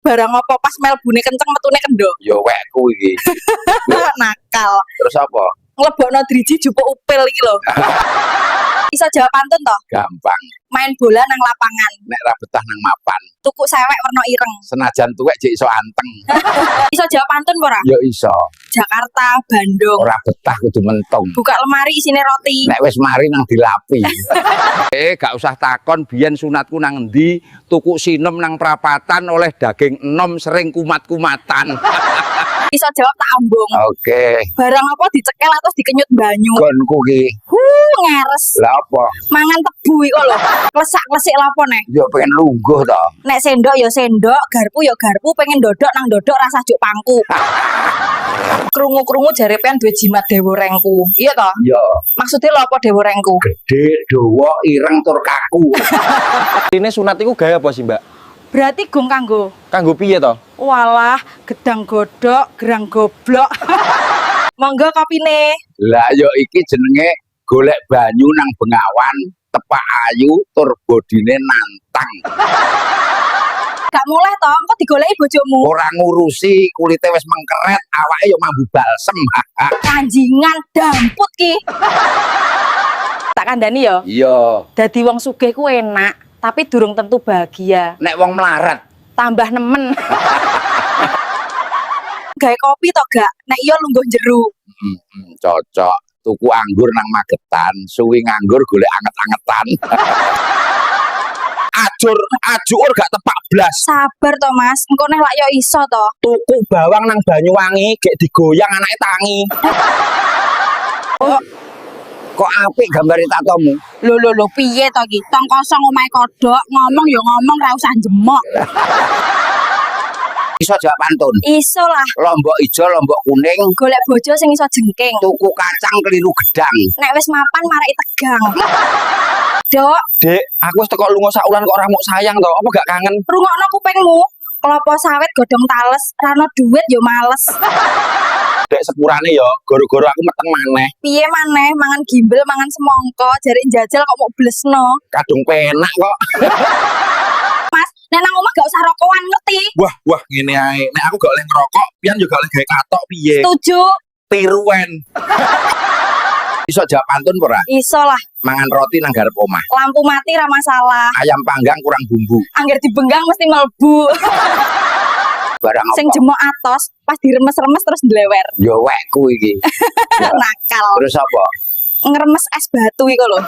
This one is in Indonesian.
Barang apa pas melbune kenceng metune kendho. Ya wekku iki. Nakal. Terus apa? Nglebokno driji jupuk upil iki lho. Iso jawab pantun toh? Gampang. Main bola nang lapangan. Nek ra betah nang mapan. Tuku sewek werna ireng. Senajan tuwek jek iso anteng. Iso jawab pantun apa ora? Ya iso. Jakarta, Bandung. Ora betah kudu mentung. Buka lemari isine roti. Nek wis mari nang dilapi. Gak usah takon biyen sunatku nang endi, tuku sinem nang prapatan oleh daging enom sering kumat-kumatan. Iso jawab tak ambung. Oke. Barang apa dicekel atau dikenyut banyu. Gonku ki. Ngeres. Lah apa? Mangan tebu iku lho. Klesak-klesik lapo nek. Ya pengen lungguh to. Nek sendok ya sendok, garpu ya garpu, pengen dodok nang dodok rasa juk pangku. Krungu-krungu jare pean duwe jimat dewa rengku. Iya toh? Ya. Maksudnya lho apa dewa rengku? Gede, dawa, ireng tur kaku. Ini sunat iku gaya apa sih, Mbak? Berarti gong kanggo. Kanggo piye to? Walah, gedang godok, gerang goblok. Monggo kopine. Lah ya iki jenenge golek banyu nang Bengawan, tepak ayu tur bodine nantang. Gak mulai toh, engko digoleki bojomu. Ora ngurusi kulite wis mengkeret, awake yo mambu balsem. Kanjingan damput ki. Tak kandhani ya. Iya. Dadi wong sugih ku enak, tapi durung tentu bahagia. Nek wong melarat Tambah nemen. Gawe kopi to gak? Nek iya lungguh jero. cocok. Tuku anggur nang Magetan, suwi nganggur golek anget-angetan. Ajur gak tepak blas. Sabar to Mas, engko nek lak yo iso to. Tuku bawang nang Banyuwangi, gek digoyang anake tangi. Kok apik gambare tatomu? Lho piye to ki? Tong kosong omahe kodhok, ngomong yo ngomong ra usah jemok. Iso jawab pantun. Iso lah. Lombok ijo, lombok kuning, Golek bojo sing iso jengking. tuku kacang keliru gedang. Nek wis mapan mareki tegang. Dok, Dek, aku wis teko lunga saulan kok ora mok sayang to. Apa gak kangen? rungokno kupingmu. Klopo sawit godhong tales, rano duit yo males. Dek sepurane ya, goro-goro aku meteng maneh. Piye maneh mangan gimbel, mangan semongko, jare njajal kok mau blesno. Kadung penak kok. Mas, nek nang omah gak usah rokokan ngerti. Wah, ngene ae. Nek aku gak oleh ngerokok, pian juga oleh gawe katok piye? Setuju. Tiruan. Iso jawab pantun ora? Iso lah. Mangan roti nang garep omah. Lampu mati ra masalah. Ayam panggang kurang bumbu. Angger dibenggang mesti mlebu. Barang Sing apa? jemok atos, pas diremes-remes terus ndlewer. Ya wekku iki. Nakal. Terus apa? Ngeremes es batu iku lho.